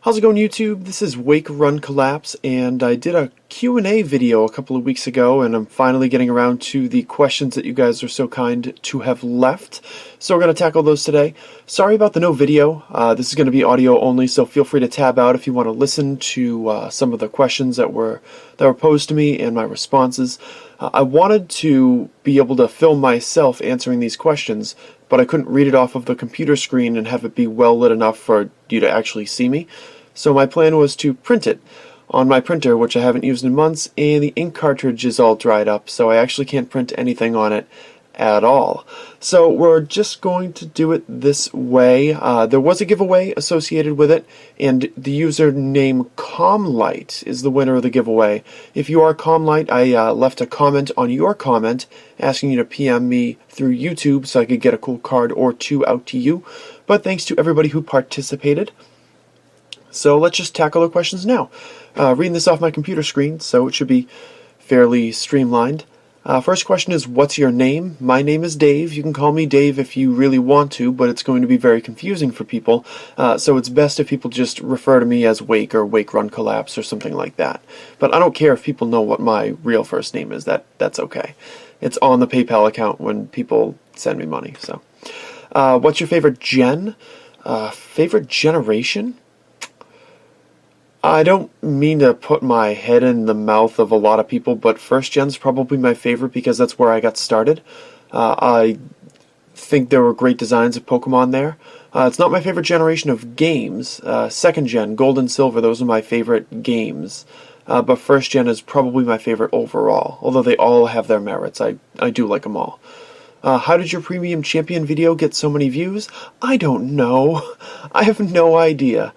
How's it going, YouTube? This is Wake Run Collapse, and I did a Q&A video a couple of weeks ago, and I'm finally getting around to the questions that you guys are so kind to have left. So we're going to tackle those today. Sorry about the no video. This is going to be audio only, so feel free to tab out if you want to listen to some of the questions that were posed to me and my responses. I wanted to be able to film myself answering these questions, but I couldn't read it off of the computer screen and have it be well lit enough for you to actually see me. So my plan was to print it on my printer, which I haven't used in months, and the ink cartridge is all dried up, so I actually can't print anything on it at all. So we're just going to do it this way. There was a giveaway associated with it, and the username Comlight is the winner of the giveaway. If you are Comlight, I left a comment on your comment asking you to PM me through YouTube so I could get a cool card or two out to you. But thanks to everybody who participated. So let's just tackle the questions now. Reading this off my computer screen, so it should be fairly streamlined. First question is, what's your name? My name is Dave. You can call me Dave if you really want to, but it's going to be very confusing for people. So it's best if people just refer to me as Wake or Wake Run Collapse or something like that. But I don't care if people know what my real first name is. That's okay. It's on the PayPal account when people send me money. So, what's your favorite gen? Favorite generation? I don't mean to put my head in the mouth of a lot of people, but first gen's probably my favorite because that's where I got started. I think there were great designs of Pokémon there. It's not my favorite generation of games. Second gen, Gold and Silver, those are my favorite games. But first gen is probably my favorite overall, although they all have their merits. I do like them all. How did your Premium Champion video get so many views? I don't know. I have no idea.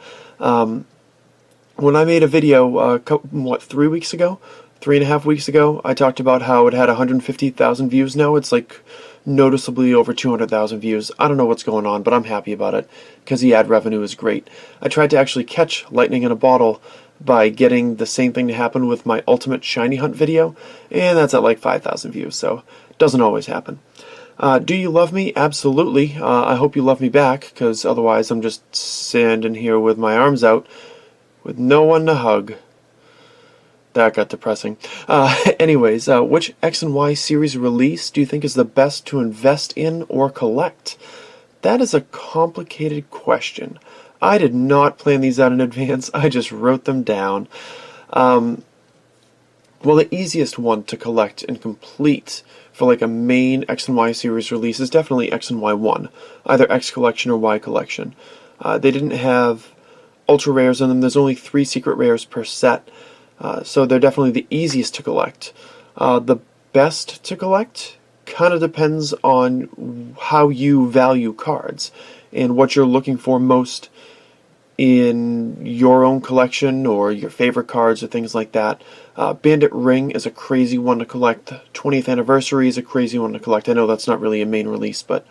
When I made a video, 3 weeks ago? 3.5 weeks ago, I talked about how it had 150,000 views now. It's like noticeably over 200,000 views. I don't know what's going on, but I'm happy about it, because the ad revenue is great. I tried to actually catch lightning in a bottle by getting the same thing to happen with my Ultimate Shiny Hunt video, and that's at like 5,000 views, so it doesn't always happen. Do you love me? Absolutely. I hope you love me back, because otherwise I'm just standing here with my arms out, with no one to hug. That got depressing. Anyways, which X and Y series release do you think is the best to invest in or collect? That is a complicated question. I did not plan these out in advance. I just wrote them down. Well, the easiest one to collect and complete for like a main X and Y series release is definitely X and Y 1. Either X collection or Y collection. They didn't have ultra rares in them. There's only 3 secret rares per set, so they're definitely the easiest to collect. The best to collect kind of depends on how you value cards and what you're looking for most in your own collection or your favorite cards or things like that. Bandit Ring is a crazy one to collect. 20th Anniversary is a crazy one to collect. I know that's not really a main release, but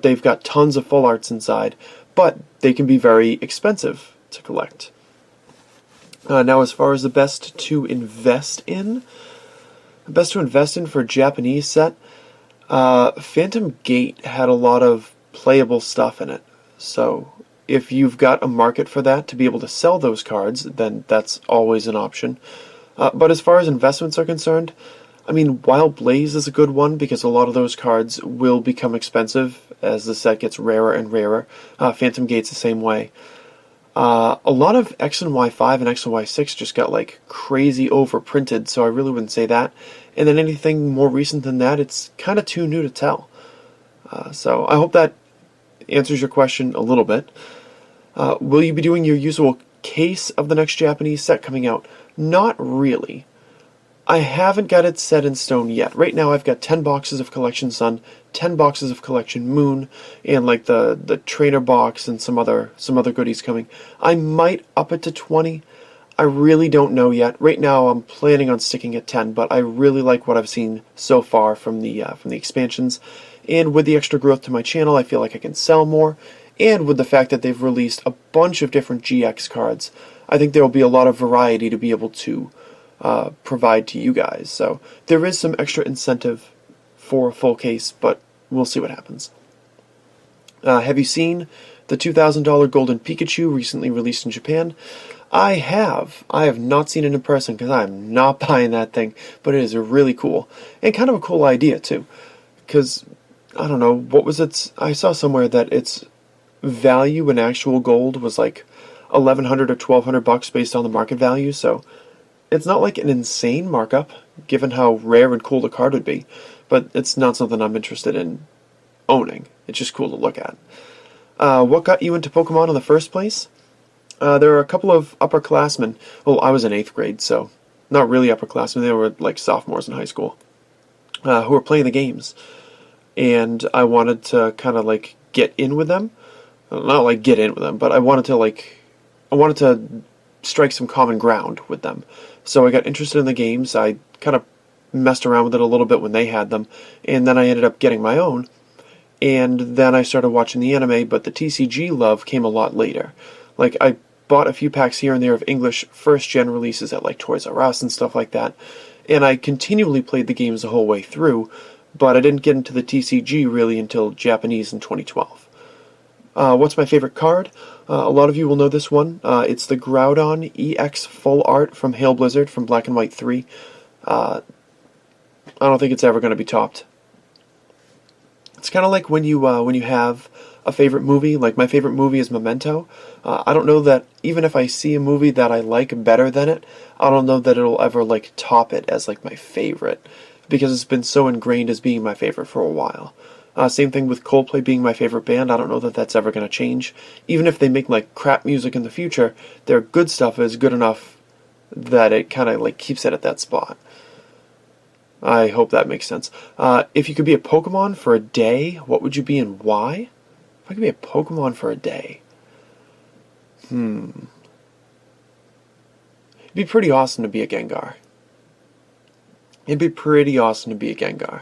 they've got tons of full arts inside. But they can be very expensive to collect. Now, as far as the best to invest in for a Japanese set, Phantom Gate had a lot of playable stuff in it. So if you've got a market for that to be able to sell those cards, then that's always an option. But as far as investments are concerned, I mean, Wild Blaze is a good one because a lot of those cards will become expensive as the set gets rarer and rarer. Phantom Gate's the same way. A lot of X and Y5 and X and Y6 just got like crazy overprinted, so I really wouldn't say that. And then anything more recent than that, it's kind of too new to tell. So I hope that answers your question a little bit. Will you be doing your usual case of the next Japanese set coming out? Not really. I haven't got it set in stone yet. Right now I've got 10 boxes of Collection Sun, 10 boxes of Collection Moon, and like the trainer box and some other goodies coming. I might up it to 20. I really don't know yet. Right now I'm planning on sticking at 10, but I really like what I've seen so far from the expansions. And with the extra growth to my channel, I feel like I can sell more. And with the fact that they've released a bunch of different GX cards, I think there will be a lot of variety to be able to provide to you guys. So there is some extra incentive for a full case, but we'll see what happens. Have you seen The $2,000 Golden Pikachu recently released in Japan. I have not seen it in person because I'm not buying that thing, but it is really cool. And kind of a cool idea, too. Because, I don't know, what was its... I saw somewhere that its value in actual gold was like $1,100 or $1,200 based on the market value, so it's not like an insane markup, given how rare and cool the card would be, but it's not something I'm interested in owning. It's just cool to look at. What got you into Pokemon in the first place? There were a couple of upperclassmen. Well, I was in 8th grade, so not really upperclassmen. They were like sophomores in high school, who were playing the games. And I wanted to kind of like get in with them. Not like get in with them, but I wanted to strike some common ground with them. So I got interested in the games. I kind of messed around with it a little bit when they had them, and then I ended up getting my own. And then I started watching the anime, but the TCG love came a lot later. Like, I bought a few packs here and there of English first-gen releases at like Toys R Us and stuff like that, and I continually played the games the whole way through, but I didn't get into the TCG really until Japanese in 2012. What's my favorite card? A lot of you will know this one. It's the Groudon EX Full Art from Hail Blizzard from Black and White 3. I don't think it's ever going to be topped. It's kind of like when you have a favorite movie. Like, my favorite movie is Memento. I don't know that even if I see a movie that I like better than it, I don't know that it'll ever like top it as like my favorite, because it's been so ingrained as being my favorite for a while. Same thing with Coldplay being my favorite band. I don't know that that's ever going to change. Even if they make like crap music in the future, their good stuff is good enough that it kind of like keeps it at that spot. I hope that makes sense. If you could be a Pokemon for a day, what would you be and why? If I could be a Pokemon for a day. It'd be pretty awesome to be a Gengar. It'd be pretty awesome to be a Gengar.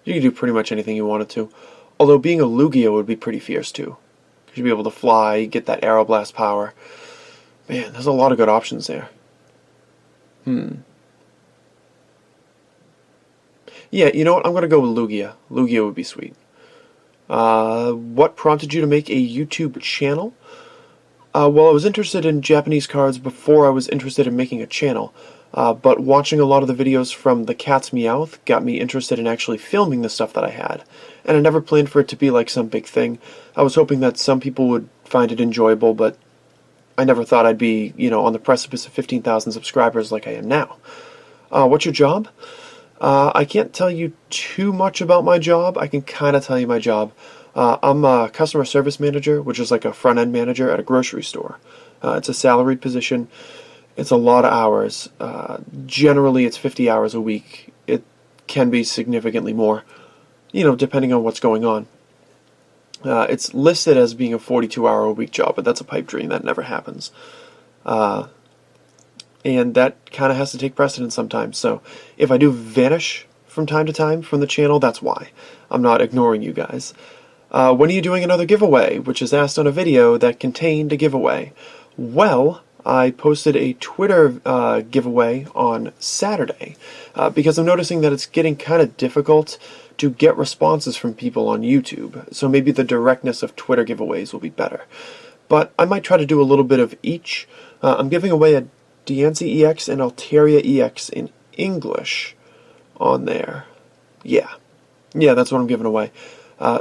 You could do pretty much anything you wanted to. Although being a Lugia would be pretty fierce too. Because you'd be able to fly, get that Aeroblast power. Man, there's a lot of good options there. Yeah, you know what? I'm going to go with Lugia. Lugia would be sweet. What prompted you to make a YouTube channel? Well, I was interested in Japanese cards before I was interested in making a channel. But watching a lot of the videos from the Cat's Meowth got me interested in actually filming the stuff that I had. And I never planned for it to be like some big thing. I was hoping that some people would find it enjoyable, but I never thought I'd be, on the precipice of 15,000 subscribers like I am now. What's your job? I can't tell you too much about my job. I can kind of tell you my job. I'm a customer service manager, which is like a front-end manager at a grocery store. It's a salaried position. It's a lot of hours. Generally, it's 50 hours a week. It can be significantly more, depending on what's going on. It's listed as being a 42-hour-a-week job, but that's a pipe dream. That never happens. And that kind of has to take precedence sometimes. So if I do vanish from time to time from the channel, that's why. I'm not ignoring you guys. When are you doing another giveaway? Which is asked on a video that contained a giveaway. Well, I posted a Twitter giveaway on Saturday because I'm noticing that it's getting kind of difficult to get responses from people on YouTube. So maybe the directness of Twitter giveaways will be better. But I might try to do a little bit of each. I'm giving away a Diancie EX and Altaria EX in English on there. Yeah, that's what I'm giving away.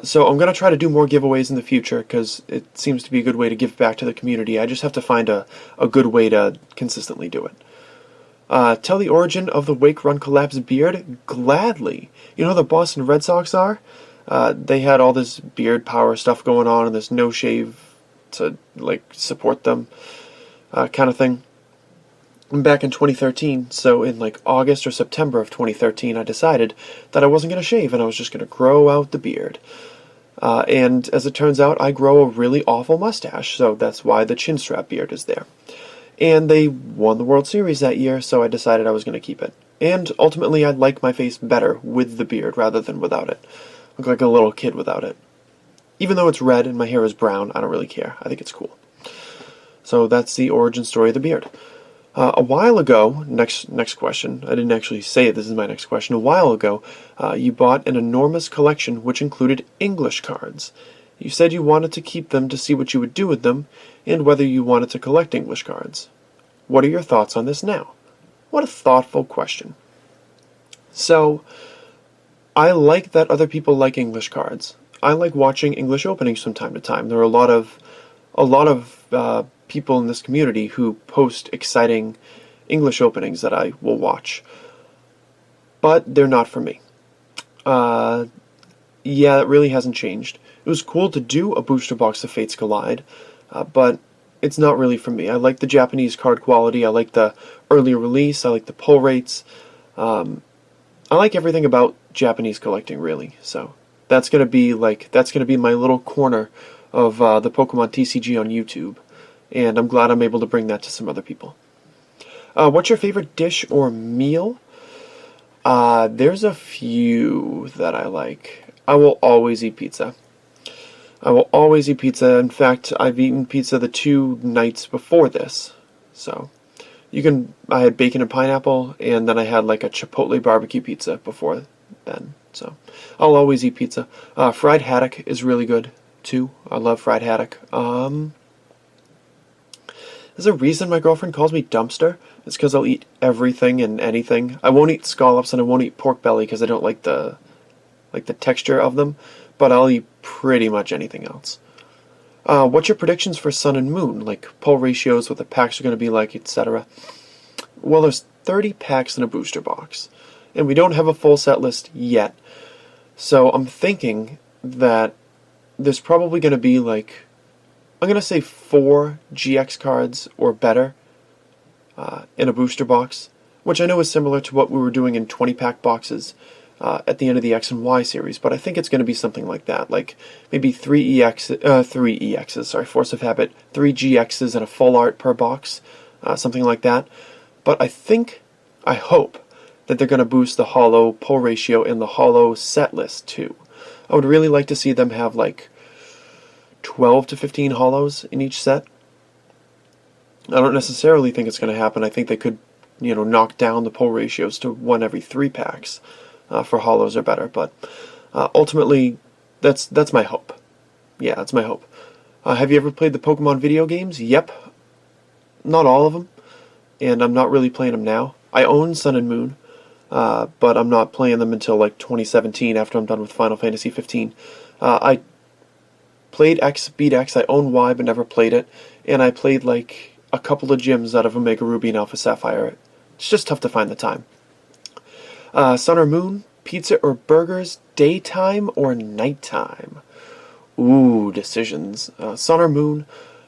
So I'm going to try to do more giveaways in the future because it seems to be a good way to give back to the community. I just have to find a good way to consistently do it. Tell the origin of the Wake Run Collapse beard? Gladly. You know who the Boston Red Sox are? They had all this beard power stuff going on and this no shave to support them kind of thing. Back in 2013, so in August or September of 2013, I decided that I wasn't going to shave and I was just going to grow out the beard. And as it turns out, I grow a really awful mustache, so that's why the chin strap beard is there. And they won the World Series that year, so I decided I was going to keep it. And ultimately, I like my face better with the beard rather than without it. I look like a little kid without it. Even though it's red and my hair is brown, I don't really care. I think it's cool. So that's the origin story of the beard. A while ago, next question, I didn't actually say this is my next question. A while ago, you bought an enormous collection which included English cards. You said you wanted to keep them to see what you would do with them, and whether you wanted to collect English cards. What are your thoughts on this now? What a thoughtful question. So, I like that other people like English cards. I like watching English openings from time to time. There are a lot of people in this community who post exciting English openings that I will watch. But they're not for me. Yeah, it really hasn't changed. It was cool to do a booster box of Fates Collide, but it's not really for me. I like the Japanese card quality, I like the earlier release, I like the pull rates. I like everything about Japanese collecting, really. So that's gonna be my little corner of the Pokemon TCG on YouTube, and I'm glad I'm able to bring that to some other people. What's your favorite dish or meal? There's a few that I like. I will always eat pizza. I will always eat pizza. In fact, I've eaten pizza the 2 nights before this. So, I had bacon and pineapple, and then I had like a Chipotle barbecue pizza before then. So, I'll always eat pizza. Fried haddock is really good, too. I love fried haddock. There's a reason my girlfriend calls me dumpster. It's because I'll eat everything and anything. I won't eat scallops and I won't eat pork belly because I don't like the texture of them, but I'll eat pretty much anything else. What's your predictions for Sun and Moon? Like pull ratios, what the packs are going to be like, etc. Well, there's 30 packs in a booster box, and we don't have a full set list yet. So I'm thinking that there's probably going to be like, I'm going to say 4 GX cards or better in a booster box, which I know is similar to what we were doing in 20-pack boxes at the end of the X and Y series, but I think it's going to be something like that, like maybe 3 EXs, Force of Habit, 3 GXs and a full art per box, something like that. But I hope that they're going to boost the holo pull ratio in the holo set list too. I would really like to see them have like 12 to 15 holos in each set. I don't necessarily think it's going to happen. I think they could, knock down the pull ratios to 1 every 3 packs for holos or better. But ultimately, that's my hope. Yeah, that's my hope. Have you ever played the Pokemon video games? Yep. Not all of them. And I'm not really playing them now. I own Sun and Moon, but I'm not playing them until like 2017 after I'm done with Final Fantasy 15. I played X, beat X. I own Y, but never played it. And I played like a couple of gyms out of Omega Ruby and Alpha Sapphire. It's just tough to find the time. Sun or Moon, pizza or burgers, daytime or nighttime? Ooh, decisions. Sun or Moon?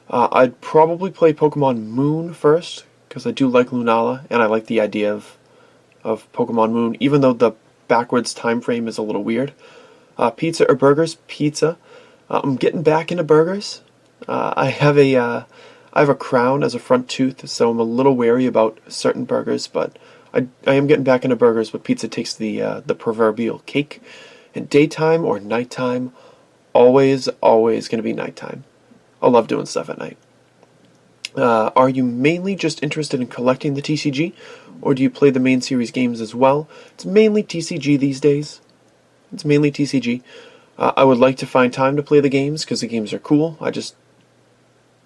I'd probably play Pokemon Moon first, because I do like Lunala, and I like the idea of Pokemon Moon, even though the backwards time frame is a little weird. Pizza or burgers? Pizza. I'm getting back into burgers. I have a crown as a front tooth, so I'm a little wary about certain burgers, but I am getting back into burgers, but pizza takes the proverbial cake. And daytime or nighttime, always going to be nighttime. I love doing stuff at night. Are you mainly just interested in collecting the TCG, or do you play the main series games as well? It's mainly TCG these days. It's mainly TCG. I would like to find time to play the games, because the games are cool. I just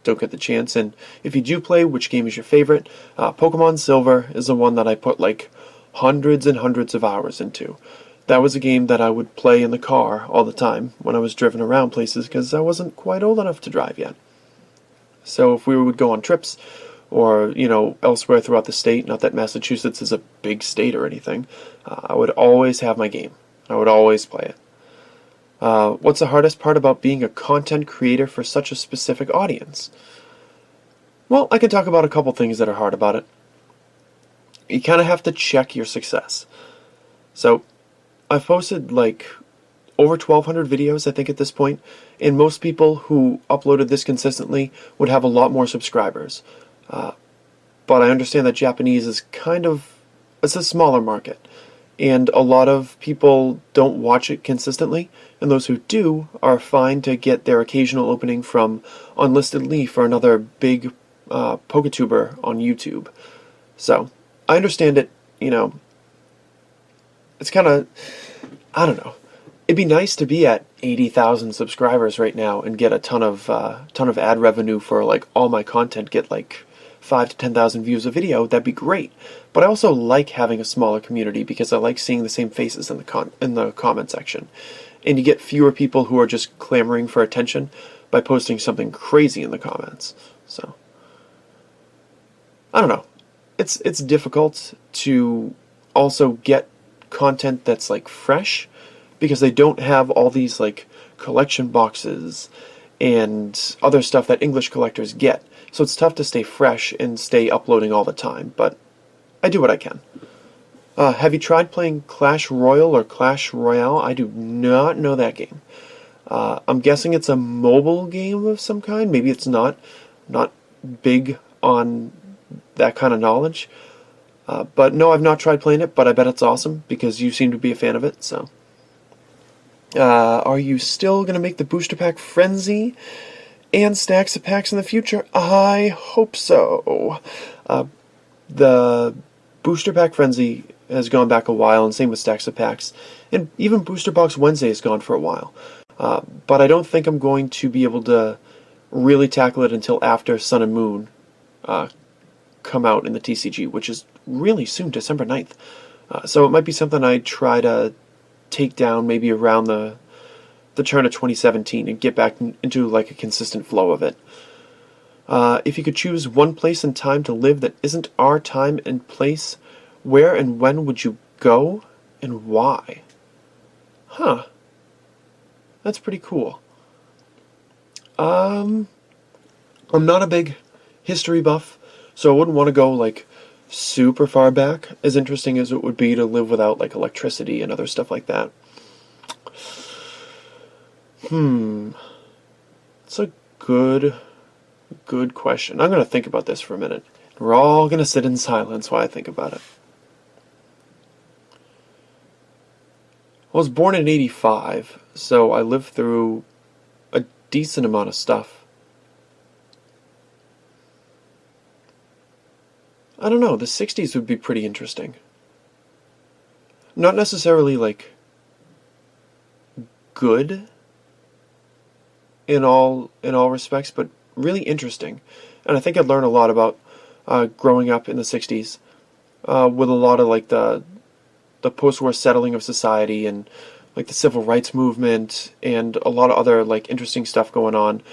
don't get the chance. And if you do play, which game is your favorite? Pokemon Silver is the one that I put like hundreds and hundreds of hours into. That was a game that I would play in the car all the time when I was driven around places, because I wasn't quite old enough to drive yet. So if we would go on trips or, elsewhere throughout the state, not that Massachusetts is a big state or anything, I would always have my game. I would always play it. What's the hardest part about being a content creator for such a specific audience? Well, I can talk about a couple things that are hard about it. You kind of have to check your success. So, I've posted like over 1,200 videos, I think, at this point, and most people who uploaded this consistently would have a lot more subscribers. But I understand that Japanese is it's a smaller market, and a lot of people don't watch it consistently, and those who do are fine to get their occasional opening from Unlisted Leaf or another big Poketuber on YouTube. So, I understand it, it's kind of, I don't know. It'd be nice to be at 80,000 subscribers right now and get a ton of ad revenue for like all my content, get like 5 to 10,000 views a video. That'd be great. But I also like having a smaller community because I like seeing the same faces in the comment section. And you get fewer people who are just clamoring for attention by posting something crazy in the comments. So I don't know. It's difficult to also get content that's like fresh, because they don't have all these like collection boxes and other stuff that English collectors get. So it's tough to stay fresh and stay uploading all the time, but I do what I can. Have you tried playing Clash Royale or Clash Royale? I do not know that game. I'm guessing it's a mobile game of some kind. Maybe it's not big on that kind of knowledge. But no, I've not tried playing it, but I bet it's awesome because you seem to be a fan of it, so. Are you still going to make the booster pack frenzy and stacks of packs in the future? I hope so. The booster pack frenzy has gone back a while, and same with stacks of packs. And even Booster Box Wednesday has gone for a while. But I don't think I'm going to be able to really tackle it until after Sun and Moon come out in the TCG, which is really soon, December 9th. So it might be something I try to take down maybe around the turn of 2017 and get back into like a consistent flow of it. If you could choose one place and time to live that isn't our time and place, where and when would you go and why? Huh. That's pretty cool. I'm not a big history buff, so I wouldn't want to go like super far back, as interesting as it would be to live without like electricity and other stuff like that. It's a good question. I'm going to think about this for a minute. We're all going to sit in silence while I think about it. I was born in '85, so I lived through a decent amount of stuff. I don't know, the 60s would be pretty interesting. Not necessarily, like, good in all respects, but really interesting. And I think I'd learn a lot about growing up in the 60s with a lot of, like, the post-war settling of society and, like, the civil rights movement and a lot of other, like, interesting stuff going on.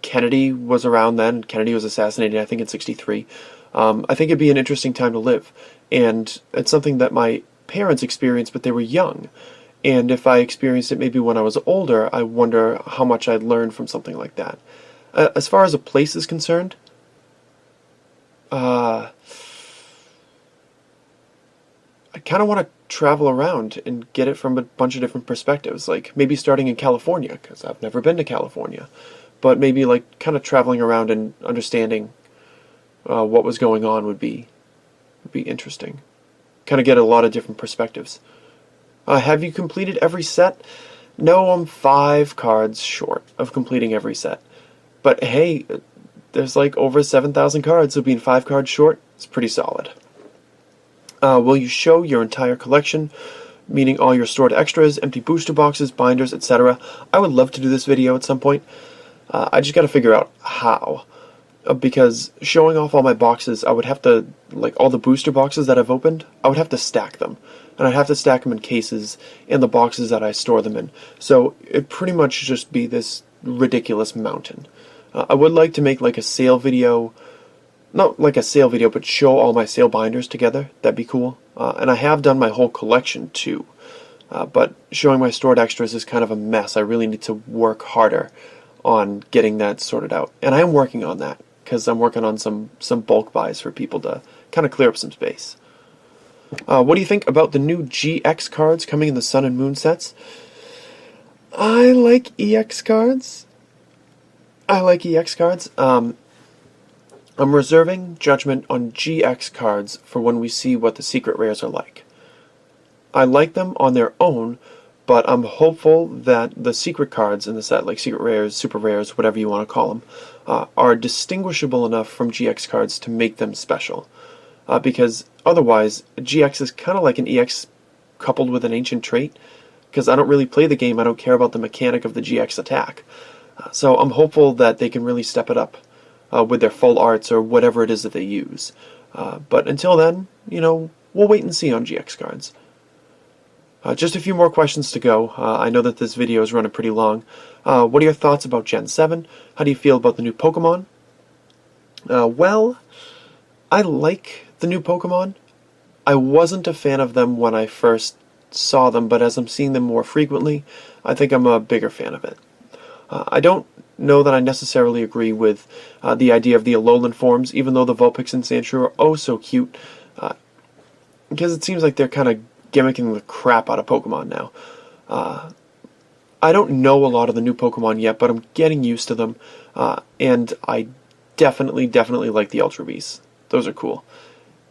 Kennedy was around then. Kennedy was assassinated, I think, in '63. I think it'd be an interesting time to live. And it's something that my parents experienced, but they were young. And if I experienced it maybe when I was older, I wonder how much I'd learn from something like that. As far as a place is concerned, I kind of want to travel around and get it from a bunch of different perspectives. Like maybe starting in California, because I've never been to California. But maybe like kind of traveling around and understanding what was going on would be interesting. Kind of get a lot of different perspectives. Have you completed every set? No, I'm 5 cards short of completing every set. But hey, there's like over 7,000 cards, so being 5 cards short is pretty solid. Will you show your entire collection, meaning all your stored extras, empty booster boxes, binders, etc.? I would love to do this video at some point. I just got to figure out how. Because showing off all my boxes, I would have to, like all the booster boxes that I've opened, I would have to stack them. And I'd have to stack them in cases in the boxes that I store them in. So it'd pretty much just be this ridiculous mountain. I would like to make like a sale video, not like a sale video, but show all my sale binders together. That'd be cool. And I have done my whole collection too. But showing my stored extras is kind of a mess. I really need to work harder on getting that sorted out. And I am working on that, because I'm working on some bulk buys for people to kind of clear up some space. What do you think about the new GX cards coming in the Sun and Moon sets? I like EX cards. I'm reserving judgment on GX cards for when we see what the secret rares are like. I like them on their own, but I'm hopeful that the secret cards in the set, like secret rares, super rares, whatever you want to call them, are distinguishable enough from GX cards to make them special. Because otherwise, GX is kind of like an EX coupled with an ancient trait, because I don't really play the game. I don't care about the mechanic of the GX attack. So I'm hopeful that they can really step it up with their full arts or whatever it is that they use. But until then, we'll wait and see on GX cards. Just a few more questions to go. I know that this video is running pretty long. What are your thoughts about Gen 7? How do you feel about the new Pokemon? Well, I like the new Pokemon. I wasn't a fan of them when I first saw them, but as I'm seeing them more frequently, I think I'm a bigger fan of it. I don't know that I necessarily agree with the idea of the Alolan forms, even though the Vulpix and Sandshrew are oh so cute, because it seems like they're kind of gimmicking the crap out of Pokemon now. I don't know a lot of the new Pokemon yet, but I'm getting used to them, and I definitely like the Ultra Beasts. Those are cool.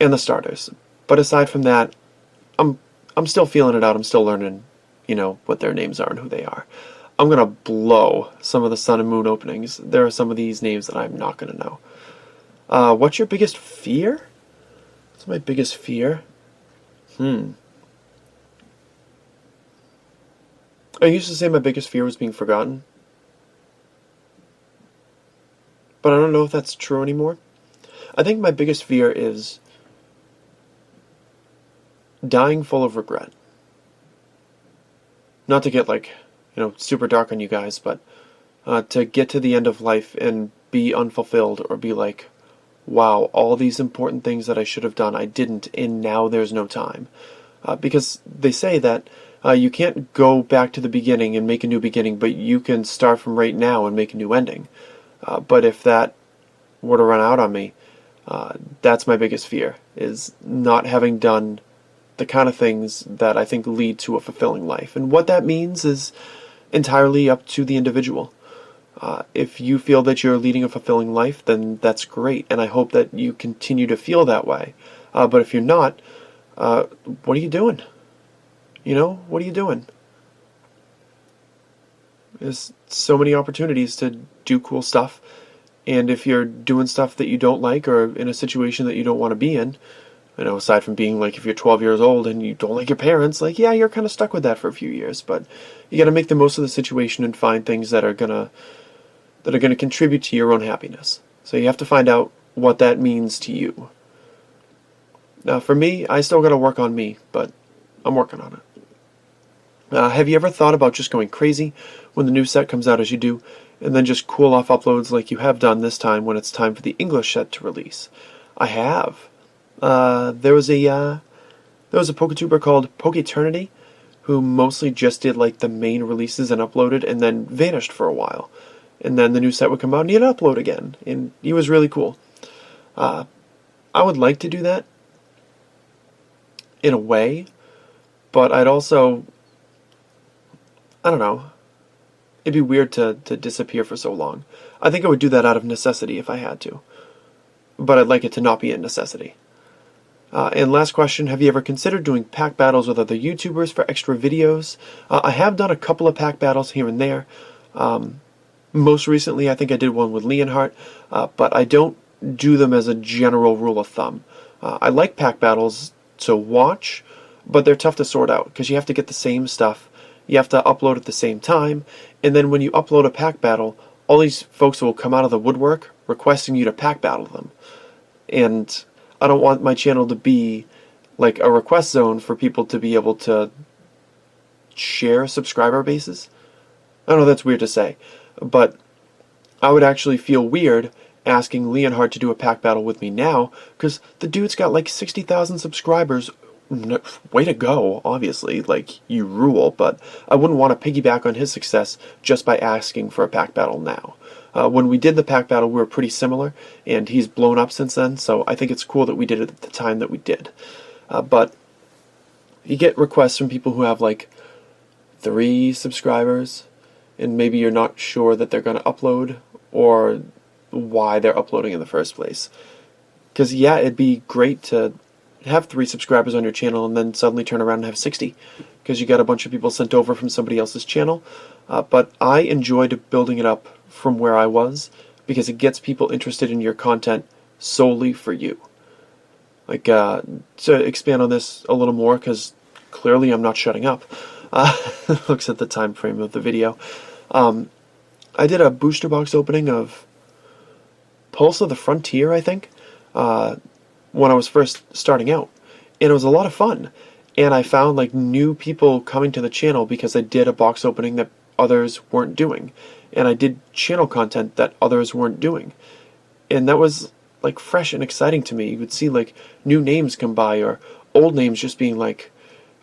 And the starters. But aside from that, I'm still feeling it out. I'm still learning, what their names are and who they are. I'm going to blow some of the Sun and Moon openings. There are some of these names that I'm not going to know. What's your biggest fear? What's my biggest fear? I used to say my biggest fear was being forgotten. But I don't know if that's true anymore. I think my biggest fear is dying full of regret. Not to get super dark on you guys, but to get to the end of life and be unfulfilled or be like, wow, all these important things that I should have done, I didn't, and now there's no time. Because they say that you can't go back to the beginning and make a new beginning, but you can start from right now and make a new ending. But if that were to run out on me, that's my biggest fear, is not having done the kind of things that I think lead to a fulfilling life. And what that means is entirely up to the individual. If you feel that you're leading a fulfilling life, then that's great, and I hope that you continue to feel that way. But if you're not, what are you doing? What are you doing? There's so many opportunities to do cool stuff, and if you're doing stuff that you don't like or in a situation that you don't want to be in, aside from being if you're 12 years old and you don't like your parents, yeah, you're kind of stuck with that for a few years, but you got to make the most of the situation and find things that are gonna contribute to your own happiness. So you have to find out what that means to you. Now, for me, I still got to work on me, but I'm working on it. Have you ever thought about just going crazy when the new set comes out as you do, and then just cool off uploads like you have done this time when it's time for the English set to release? I have. There was a PokeTuber called Poketernity who mostly just did the main releases and uploaded and then vanished for a while. And then the new set would come out and he'd upload again. And he was really cool. I would like to do that in a way, but I'd also, I don't know, it'd be weird to disappear for so long. I think I would do that out of necessity if I had to. But I'd like it to not be a necessity. And last question, have you ever considered doing pack battles with other YouTubers for extra videos? I have done a couple of pack battles here and there. Most recently, I think I did one with Leonhardt, but I don't do them as a general rule of thumb. I like pack battles to watch, but they're tough to sort out, because you have to get the same stuff, you have to upload at the same time, and then when you upload a pack battle, all these folks will come out of the woodwork requesting you to pack battle them. And I don't want my channel to be a request zone for people to be able to share subscriber bases. I know that's weird to say, but I would actually feel weird asking Leonhardt to do a pack battle with me now, because the dude's got 60,000 subscribers. Way to go, obviously, you rule, but I wouldn't want to piggyback on his success just by asking for a pack battle now. When we did the pack battle, we were pretty similar, and he's blown up since then, so I think it's cool that we did it at the time that we did. But you get requests from people who have 3 subscribers, and maybe you're not sure that they're going to upload, or why they're uploading in the first place. Because, yeah, it'd be great to have 3 subscribers on your channel and then suddenly turn around and have 60, because you got a bunch of people sent over from somebody else's channel. But I enjoyed building it up from where I was, because it gets people interested in your content solely for you. To expand on this a little more, because clearly I'm not shutting up. Looks at the time frame of the video. I did a booster box opening of Pulse of the Frontier, I think, when I was first starting out. And it was a lot of fun. And I found like new people coming to the channel because I did a box opening that others weren't doing. And I did channel content that others weren't doing. And that was like fresh and exciting to me. You would see like new names come by or old names just being like,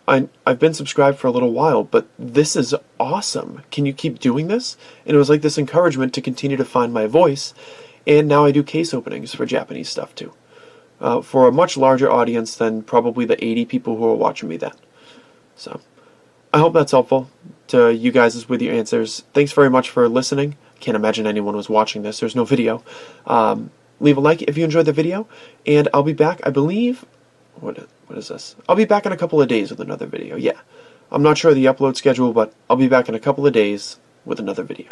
I've been subscribed for a little while, but this is awesome. Can you keep doing this? And it was like this encouragement to continue to find my voice. And now I do case openings for Japanese stuff too. For a much larger audience than probably the 80 people who are watching me then. So, I hope that's helpful to you guys with your answers. Thanks very much for listening. Can't imagine anyone was watching this. There's no video. Leave a like if you enjoyed the video. And I'll be back, I believe... What is this? I'll be back in a couple of days with another video. Yeah. I'm not sure of the upload schedule, but I'll be back in a couple of days with another video.